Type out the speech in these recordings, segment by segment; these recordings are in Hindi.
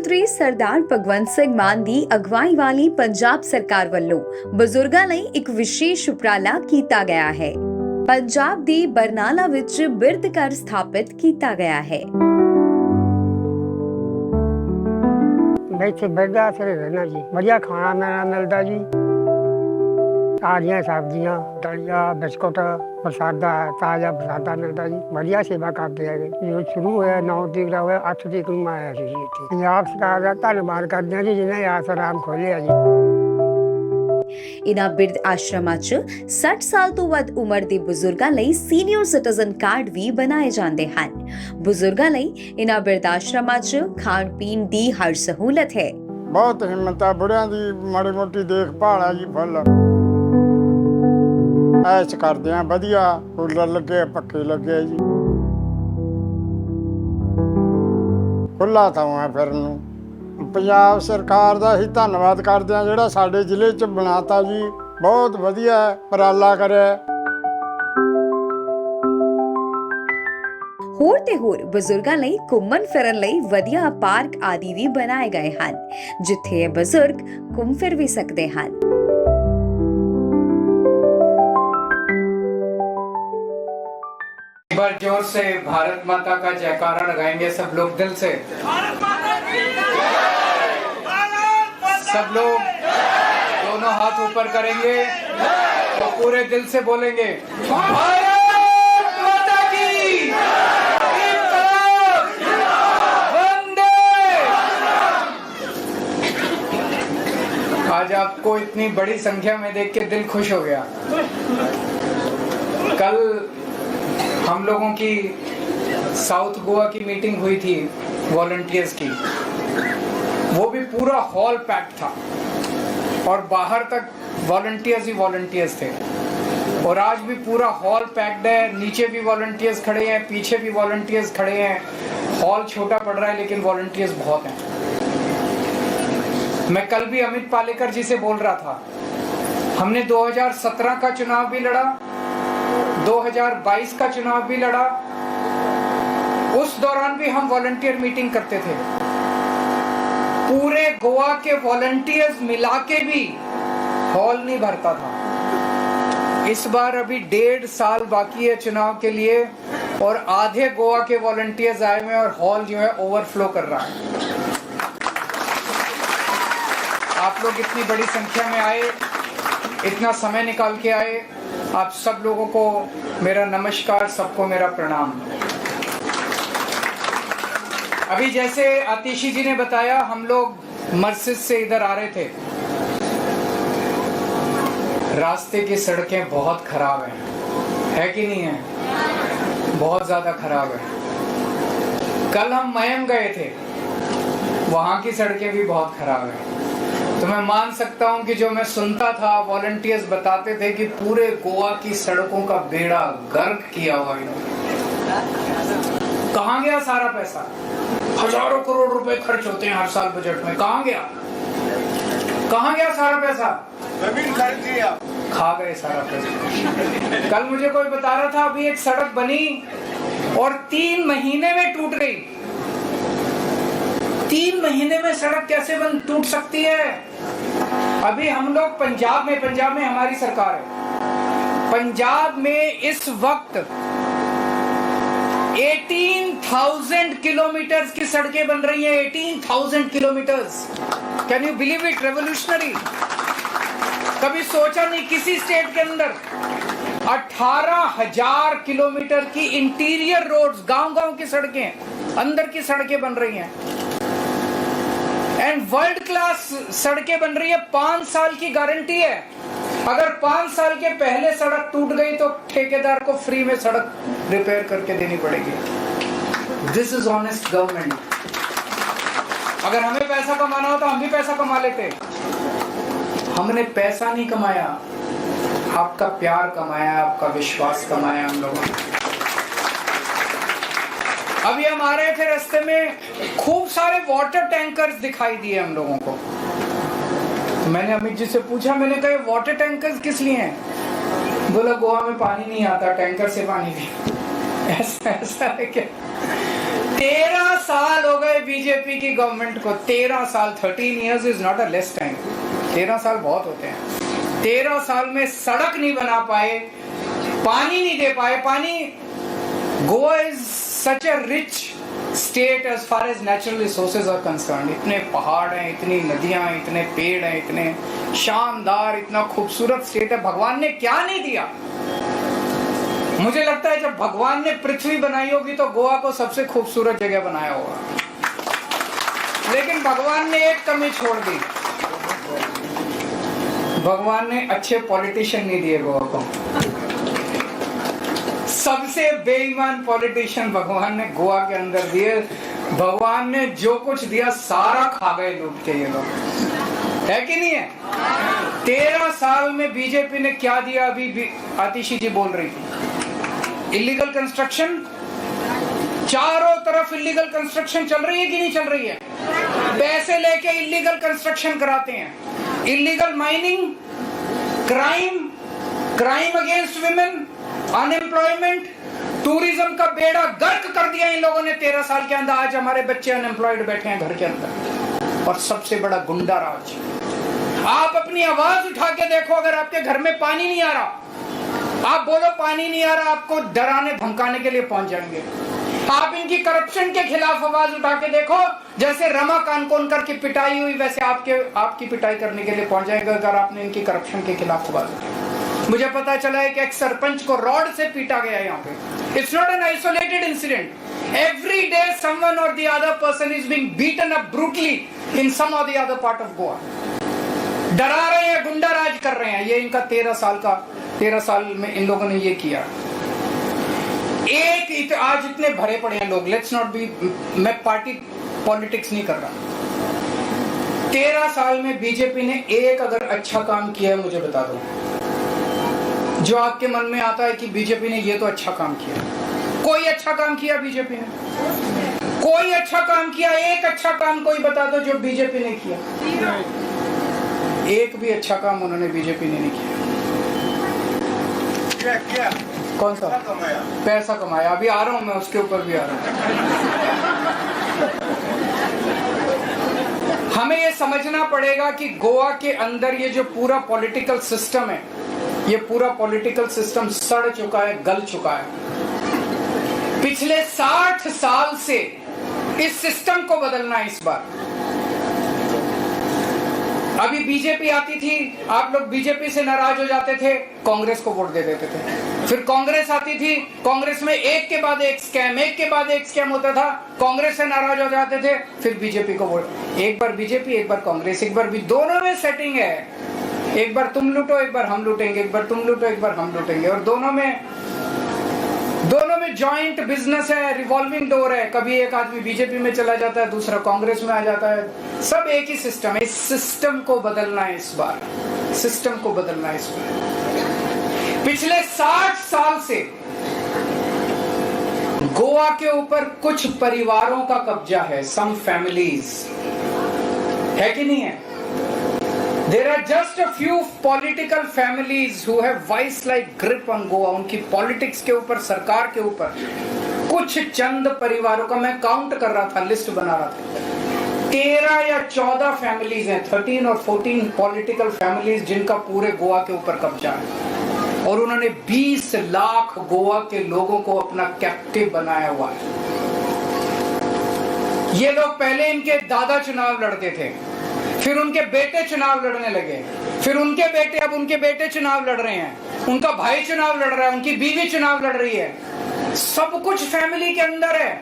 ਮੰਤਰੀ ਸਰਦਾਰ ਭਗਵੰਤ ਸਿੰਘ ਮਾਨ ਦੀ ਅਗਵਾਈ ਵਾਲੀ ਪੰਜਾਬ ਸਰਕਾਰ ਵੱਲੋਂ ਬਜ਼ੁਰਗਾਂ ਲਈ ਇੱਕ ਵਿਸ਼ੇਸ਼ ਉਪਰਾਲਾ ਕੀਤਾ ਗਿਆ ਹੈ। ਪੰਜਾਬ ਦੀ ਬਰਨਾਲਾ ਵਿੱਚ ਬਿਰਧ ਘਰ ਸਥਾਪਿਤ ਕੀਤਾ ਗਿਆ ਹੈ। मैं इतने बिरधा आसरे रहना जी, बढ़िया खाना मेरा मिलता जी, ताज़ियाँ सब्जियाँ, दलिया, बिस्कुट, प्रसादा, ताज़ा प्रसादा मिलता जी, बढ़िया सेवा करते हैं। जो शुरू होया 9 तरीक का होया 8 तरीक में आया जी इत्थे। पंजाब सरकार का धन्यवाद करते हैं जी, जिन्हें आसराम खोलिया जी। ਇਨ੍ਹਾਂ ਬਿਰਧ ਆਸ਼ਰਮਾਂ 'ਚ 60 ਸਾਲ ਤੋਂ ਵੱਧ ਉਮਰ ਦੇ ਬਜ਼ੁਰਗਾਂ ਲਈ ਸੀਨੀਅਰ ਸਿਟੀਜ਼ਨ ਕਾਰਡ ਵੀ ਬਣਾਏ ਜਾਂਦੇ ਹਨ। ਬਜ਼ੁਰਗਾਂ ਲਈ ਇਨ੍ਹਾਂ ਬਿਰਧ ਆਸ਼ਰਮਾਂ 'ਚ ਖਾਣ ਪੀਣ ਦੀ ਹਰ ਸਹੂਲਤ ਹੈ। ਬਹੁਤ ਹਿੰਮਤ ਆ ਬੁੜਿਆਂ ਦੀ, ਮਾੜੀ ਮੋਟੀ ਦੇਖਭਾਲ ਆ ਜੀ ਫੁੱਲ। ਐਸ਼ ਕਰਦੇ ਆ, ਵਧੀਆ ਕੂਲਰ ਲੱਗੇ, ਪੱਖੇ ਲੱਗੇ ਜੀ, ਖੁੱਲਾ ਥਾਂ ਆ ਫਿਰਨ ਨੂੰ। ਪੰਜਾਬ ਸਰਕਾਰ ਦਾ ਹੀ ਧੰਨਵਾਦ ਕਰਦੇ ਆ ਜਿਹੜਾ ਸਾਡੇ ਜ਼ਿਲ੍ਹੇ 'ਚ ਬਣਾਤਾ ਜੀ, ਬਹੁਤ ਵਧੀਆ ਉਪਰਾਲਾ ਕਰਿਆ। ਹੋਰ ਤੇ ਹੋਰ ਬਜ਼ੁਰਗਾਂ ਲਈ ਘੁੰਮਣ ਫਿਰਨ ਲਈ ਵਧੀਆ ਪਾਰਕ ਆਦਿ ਵੀ ਬਣਾਏ ਗਏ ਹਨ, ਜਿੱਥੇ ਇਹ ਬਜ਼ੁਰਗ ਘੁੰਮ ਫਿਰ ਵੀ ਸਕਦੇ ਹਨ। एक बार जोर से भारत माता का जयकारा लगाएंगे सब लोग दिल से। भारत माता की सब लोग दोनों हाथ ऊपर करेंगे तो पूरे दिल से बोलेंगे भारत माता की वंदे। आज आपको इतनी बड़ी संख्या में देख के दिल खुश हो गया। कल हम लोगों की साउथ गोवा की मीटिंग हुई थी वॉलंटियर्स की, वो भी पूरा हॉल पैक्ड था और बाहर तक वॉलंटियर्स ही वॉलंटियर्स थे। और आज भी पूरा हॉल पैक्ड है, नीचे भी वॉलंटियर्स खड़े हैं, पीछे भी वॉलंटियर्स खड़े हैं। हॉल छोटा पड़ रहा है लेकिन वॉलंटियर्स बहुत हैं। मैं कल भी अमित पालेकर जी से बोल रहा था, हमने 2017 का चुनाव भी लड़ा, 2022 का चुनाव भी लड़ा, उस दौरान भी हम वॉलंटियर मीटिंग करते थे। पूरे गोवा के वॉलंटियर्स मिला के भी हॉल नहीं भरता था। इस बार अभी 1.5 साल बाकी है चुनाव के लिए और आधे गोवा के वॉलंटियर्स आए हुए और हॉल जो है ओवरफ्लो कर रहा है। आप लोग इतनी बड़ी संख्या में आए, इतना समय निकाल के आए, आप सब लोगों को मेरा नमस्कार, सबको मेरा प्रणाम। अभी जैसे आतिशी जी ने बताया, हम लोग मस्जिद से इधर आ रहे थे, रास्ते की सड़कें बहुत खराब है कि नहीं है? बहुत ज्यादा खराब है। कल हम मयम गए थे, वहां की सड़कें भी बहुत खराब है। तो मैं मान सकता हूं कि जो मैं सुनता था, वॉलंटियर्स बताते थे कि पूरे गोवा की सड़कों का बेड़ा गर्क किया हुआ इन्होंने। कहां गया सारा पैसा? हजारों करोड़ रुपए खर्च होते हैं हर साल बजट में, कहां गया? कहां गया सारा पैसा? जमीन खरीद लिया, खा गए सारा पैसा। कल मुझे कोई बता रहा था अभी एक सड़क बनी और 3 महीने में टूट गई। 3 महीने में सड़क कैसे टूट सकती है? अभी हम लोग पंजाब में हमारी सरकार है, पंजाब में इस वक्त 18,000 किलोमीटर की सड़कें बन रही हैं। 18,000 kilometres, can you believe it? Revolutionary. कभी सोचा नहीं किसी स्टेट के अंदर 18,000 किलोमीटर की इंटीरियर रोड्स, गांव की सड़कें, अंदर की सड़कें बन रही हैं एंड वर्ल्ड क्लास सड़कें बन रही है। 5 साल की गारंटी है। अगर 5 साल के पहले सड़क टूट गई तो ठेकेदार को फ्री में सड़क रिपेयर करके देनी पड़ेगी। This is honest government. अगर हमें पैसा कमाना हो तो हम भी पैसा कमा लेते। हमने पैसा नहीं कमाया, आपका प्यार कमाया, आपका विश्वास कमाया हम लोगों ने। अभी हम आ रहे थे, रास्ते में खूब सारे वाटर टैंकर्स दिखाई दिए हम लोगों को। मैंने अमित जी से पूछा, मैंने कहा वाटर टैंकर्स किस लिए हैं? बोला गोवा में पानी नहीं आता, टैंकर से पानी भी। ऐसा है क्या? 13 साल हो गए बीजेपी की गवर्नमेंट को। 13 साल, 13 years is not a less time. 13 साल बहुत होते हैं। 13 साल में सड़क नहीं बना पाए, पानी नहीं दे पाए। पानी, Goa is such a rich state as far as natural resources are concern. इतने पहाड़ हैं, इतनी नदियां, इतने पेड़ हैं, इतने शानदार, इतना खूबसूरत स्टेट है। भगवान ने क्या नहीं दिया। मुझे लगता है जब भगवान ने पृथ्वी बनाई होगी तो गोवा को सबसे खूबसूरत जगह बनाया होगा। लेकिन भगवान ने एक कमी छोड़ दी, भगवान ने अच्छे पॉलिटिशियन नहीं दिए गोवा को। सबसे बेईमान पॉलिटिशियन भगवान ने गोवा के अंदर दिए। भगवान ने जो कुछ दिया सारा खा गए लूट के ये लोग, है कि नहीं है? 13 साल में बीजेपी ने क्या दिया? अभी आतिशी जी बोल रही थी, इलीगल कंस्ट्रक्शन, चारों तरफ इलीगल कंस्ट्रक्शन चल रही है कि नहीं चल रही है? पैसे लेके इलीगल कंस्ट्रक्शन कराते हैं, illegal mining, crime against women, unemployment, tourism का बेड़ा गर्क कर दिया इन लोगों ने 13 साल के अंदर। आज हमारे बच्चे अनएम्प्लॉयड बैठे हैं घर के अंदर। और सबसे बड़ा गुंडा राज। आप अपनी आवाज उठा के देखो, अगर आपके घर में पानी नहीं आ रहा, आप बोलो पानी नहीं आ रहा, आपको डराने धमकाने के लिए पहुंच जाएंगे। आप इनकी करप्शन के खिलाफ आवाज उठा के देखो, जैसे रमा कानकोनकर की पिटाई हुई वैसे आपकी पिटाई करने के लिए पहुंच जाएगा अगर आपने इनकी करप्शन के खिलाफ आवाज उठाई। मुझे पता चला है कि एक सरपंच को रॉड से पीटा गया यहाँ पे। It's not an isolated incident. Every day someone or the other person is being beaten up brutally in some or the other part of Goa. डरा रहे हैं, गुंडा राज कर रहे हैं। ये इनका 13 साल में इन लोगों ने ये किया। आज इतने भरे पड़े हैं लोग, लेट्स नॉट बी, मैं पार्टी पॉलिटिक्स नहीं कर रहा। 13 साल में बीजेपी ने एक अगर अच्छा काम किया है मुझे बता दो, जो आपके मन में आता है कि बीजेपी ने ये तो अच्छा काम किया। कोई अच्छा काम किया बीजेपी ने? कोई अच्छा काम किया? एक अच्छा काम कोई बता दो जो बीजेपी ने किया। एक भी अच्छा काम उन्होंने बीजेपी ने नहीं किया। क्या? कौन सा? पैसा कमाया। अभी आ रहा हूं मैं, उसके ऊपर भी आ रहा हूं। हमें ये समझना पड़ेगा कि गोवा के अंदर ये जो पूरा पॉलिटिकल सिस्टम है, ये पूरा पॉलिटिकल सिस्टम सड़ चुका है, गल चुका है। पिछले 60 साल से इस सिस्टम को बदलना है इस बार। अभी बीजेपी आती थी, आप लोग बीजेपी से नाराज हो जाते थे, कांग्रेस को वोट दे देते थे। फिर कांग्रेस आती थी, कांग्रेस में एक के बाद एक स्कैम होता था, कांग्रेस से नाराज हो जाते थे, फिर बीजेपी को वोट। एक बार बीजेपी, एक बार कांग्रेस, एक बार भी, दोनों में सेटिंग है। एक बार तुम लूटो, एक बार हम लूटेंगे, एक बार तुम लूटो, एक बार हम लूटेंगे। और दोनों में जॉइंट बिजनेस है, रिवॉल्विंग डोर है। कभी एक आदमी बीजेपी में चला जाता है, दूसरा कांग्रेस में आ जाता है। सब एक ही सिस्टम है। इस सिस्टम को बदलना है इस बार, सिस्टम को बदलना है इस बार। पिछले 60 साल से गोवा के ऊपर कुछ परिवारों का कब्जा है, सम फैमिलीज, है कि नहीं है? There are just a few political families who have vice-like grip on Goa. उनकी पॉलिटिक्स के ऊपर, सरकार के ऊपर कुछ चंद परिवारों का, मैं काउंट कर रहा था, लिस्ट बना रहा था, 13 या 14 फैमिलीज हैं, 13 और 14 पॉलिटिकल फैमिलीज जिनका पूरे गोवा के ऊपर कब्जा है। और उन्होंने 20 लाख गोवा के लोगों को अपना कैप्टिव बनाया हुआ है। ये लोग पहले, इनके दादा चुनाव लड़ते थे, फिर उनके बेटे चुनाव लड़ने लगे, फिर उनके बेटे, अब उनके बेटे चुनाव लड़ रहे हैं, उनका भाई चुनाव लड़ रहा है, उनकी बीवी चुनाव लड़ रही है। सब कुछ फैमिली के अंदर है।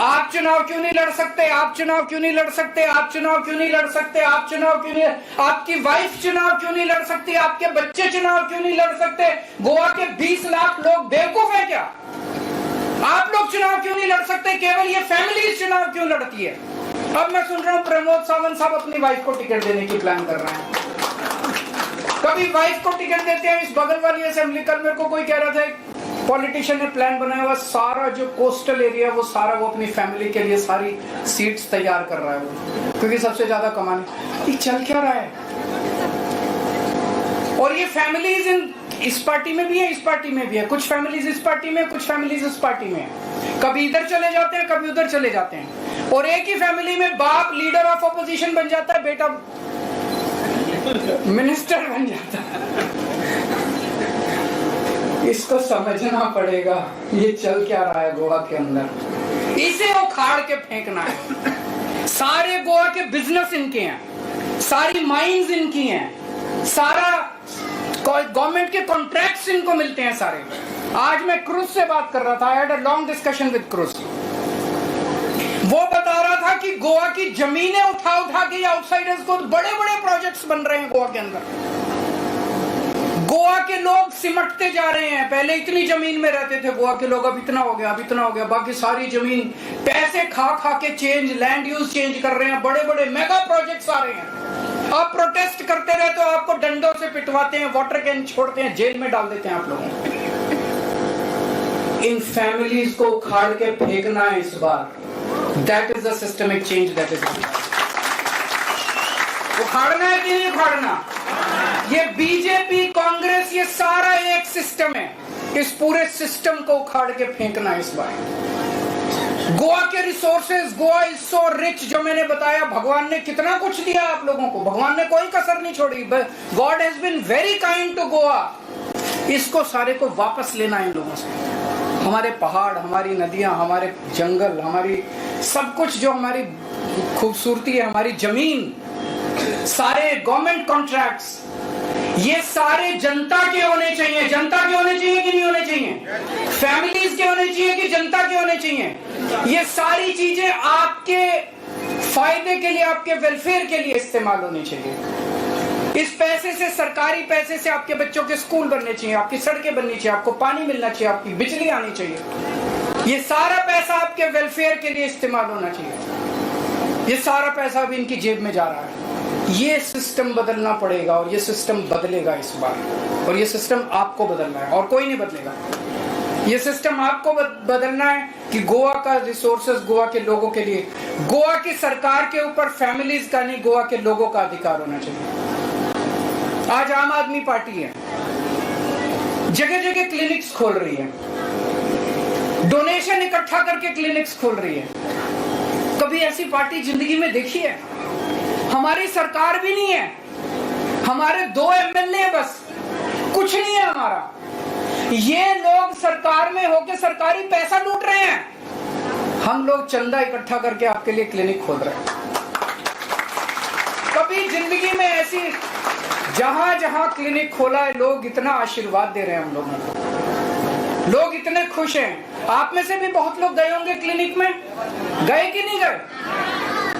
आप चुनाव क्यों नहीं लड़ सकते? आप चुनाव क्यों नहीं लड़ सकते? आप चुनाव क्यों नहीं लड़ सकते? आप चुनाव क्यों नहीं? आपकी वाइफ चुनाव क्यों नहीं लड़ सकती? आपके बच्चे चुनाव क्यों नहीं लड़ सकते? गोवा के 20 लाख लोग बेवकूफ है क्या? आप लोग चुनाव क्यों नहीं लड़ सकते? केवल ये फैमिली चुनाव क्यों लड़ती है? अब मैं सुन रहा हूँ प्रमोद सावंत साहब अपनी वाइफ को टिकट देने की प्लान कर रहे हैं। कभी वाइफ को टिकट देते हैं। इस बगल वाली असेंबली, कल मेरे को कोई कह रहा था, पॉलिटिशियन ने प्लान बनाया हुआ, सारा जो कोस्टल एरिया वो सारा वो अपनी फैमिली के लिए सारी सीट्स तैयार कर रहा है वो, क्योंकि सबसे ज्यादा कमाने। ये चल क्या रहा है? और ये फैमिलीज इस पार्टी में भी है, इस पार्टी में भी है, कुछ फैमिलीज इस पार्टी में, कुछ फैमिलीज उस पार्टी में है, कभी इधर चले जाते हैं, कभी उधर चले जाते हैं, और एक ही फैमिली में बाप लीडर ऑफ ऑपोजिशन बन जाता है, बेटा मिनिस्टर बन जाता है। इसको समझना पड़ेगा ये चल क्या रहा है गोवा के अंदर, इसे उखाड़ के फेंकना है। सारे गोवा के बिजनेस इनके हैं, सारी माइंस इनकी हैं, सारा गवर्नमेंट के कॉन्ट्रैक्ट्स इनको मिलते हैं सारे। आज मैं क्रूज से बात कर रहा था, I had a long discussion with cruise. वो बता रहा था कि गोवा की जमीनें उठा उठा के आउटसाइडर्स को बड़े बड़े प्रोजेक्ट्स बन रहे हैं गोवा के अंदर। गोवा के लोग सिमटते जा रहे हैं, पहले इतनी जमीन में रहते थे गोवा के लोग, अब इतना हो गया, अब इतना हो गया, बाकी सारी जमीन पैसे खा खा के चेंज, लैंड यूज चेंज कर रहे हैं, बड़े बड़े मेगा प्रोजेक्ट्स आ रहे हैं। आप प्रोटेस्ट करते रहे तो आपको डंडों से पिटवाते हैं, वाटर कैन छोड़ते हैं, जेल में डाल देते हैं आप लोगों को। इन फैमिलीज को उखाड़ के फेंकना है इस बार। That is the systemic change that is उखाड़ना है कि नहीं उखाड़ना? ये बीजेपी कांग्रेस ये सारा एक सिस्टम है, इस पूरे सिस्टम को उखाड़ के फेंकना है इस बार। गोवा के resources, Goa is so rich, जो मैंने बताया, भगवान ने कितना कुछ दिया आप लोगों को, भगवान ने कोई कसर नहीं छोड़ी। God has been very kind to Goa. इसको सारे को वापस लेना है इन लोगों से। हमारे पहाड़, हमारी नदियां, हमारे जंगल, हमारी सब कुछ जो हमारी खूबसूरती है, हमारी जमीन, सारे गवर्नमेंट कॉन्ट्रैक्ट्स, ये सारे जनता के होने चाहिए। जनता के होने चाहिए कि नहीं होने चाहिए? फैमिलीज के होने चाहिए कि जनता के होने चाहिए? ये सारी चीजें आपके फायदे के लिए, आपके वेलफेयर के लिए इस्तेमाल होनी चाहिए। इस पैसे से, सरकारी पैसे से आपके बच्चों के स्कूल बनने चाहिए, आपकी सड़कें बननी चाहिए, आपको पानी मिलना चाहिए, आपकी बिजली आनी चाहिए। ये सारा पैसा आपके वेलफेयर के लिए इस्तेमाल होना चाहिए। ये सारा पैसा अभी इनकी जेब में जा रहा है। ये सिस्टम बदलना पड़ेगा और ये सिस्टम बदलेगा इस बार, और ये सिस्टम आपको बदलना है और कोई नहीं बदलेगा। ये सिस्टम आपको बदलना है कि गोवा का रिसोर्सेज गोवा के लोगों के लिए, गोवा की सरकार के ऊपर फैमिलीज का नहीं, गोवा के लोगों का अधिकार होना चाहिए। आज आम आदमी पार्टी है, जगह जगह क्लिनिक्स खोल रही है, डोनेशन इकट्ठा करके क्लिनिक्स खोल रही है। कभी ऐसी पार्टी जिंदगी में देखी है? हमारी सरकार भी नहीं है, हमारे 2 एमएलए बस, कुछ नहीं है हमारा। ये लोग सरकार में होके सरकारी पैसा लूट रहे हैं, हम लोग चंदा इकट्ठा करके आपके लिए क्लिनिक खोल रहे हैं। कभी जिंदगी में ऐसी, जहां जहां क्लिनिक खोला है, लोग इतना आशीर्वाद दे रहे हैं हम लोगों को, लोग इतने खुश हैं। आप में से भी बहुत लोग गए होंगे क्लिनिक में, गए कि नहीं गए?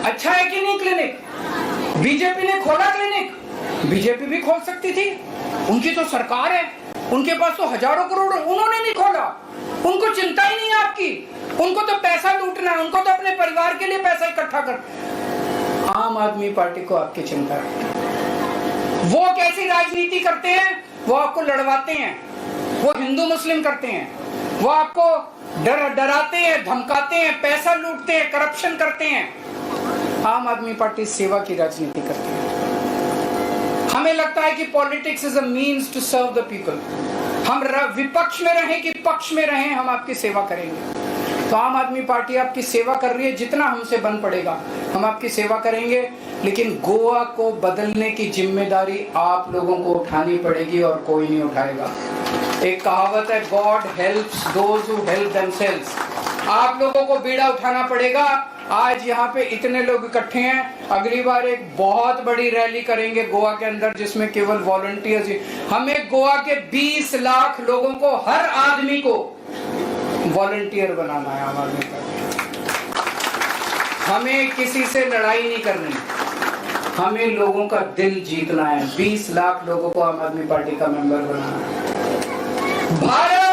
अच्छा है कि नहीं क्लिनिक? बीजेपी ने खोला क्लिनिक, बीजेपी भी खोल सकती थी, उनकी तो सरकार है, उनके पास तो हजारों करोड़, उन्होंने नहीं खोला। उनको चिंता ही नहीं है आपकी, उनको तो पैसा लूटना है, उनको तो अपने परिवार के लिए पैसा इकट्ठा कर। आम आदमी पार्टी को आपकी चिंता है। वो कैसी राजनीति करते हैं? वो आपको लड़वाते हैं, वो हिंदू मुस्लिम करते हैं, वो आपको डराते हैं, धमकाते हैं, पैसा लूटते हैं, करप्शन करते हैं। आम आदमी पार्टी सेवा की राजनीति करती है। हमें लगता है कि politics is a means to serve the people. हम विपक्ष में रहें कि पक्ष में रहें, हम आपकी सेवा करेंगे। तो आम आदमी पार्टी आपकी सेवा कर रही है, जितना हमसे बन पड़ेगा हम आपकी सेवा करेंगे, लेकिन गोवा को बदलने की जिम्मेदारी आप लोगों को उठानी पड़ेगी और कोई नहीं उठाएगा। एक कहावत है, God helps those who help themselves. आप लोगों को बीड़ा उठाना पड़ेगा। आज यहाँ पे इतने लोग इकट्ठे हैं, अगली बार एक बहुत बड़ी रैली करेंगे गोवा के अंदर, जिसमें केवल वॉलंटियर्स ही। हमें गोवा के 20 लाख लोगों को, हर आदमी को वॉलंटियर बनाना है। आम आदमी पार्टी, हमें किसी से लड़ाई नहीं करनी, हमें लोगों का दिल जीतना है। 20 लाख लोगों को आम आदमी पार्टी का मेंबर बनाना है। भारत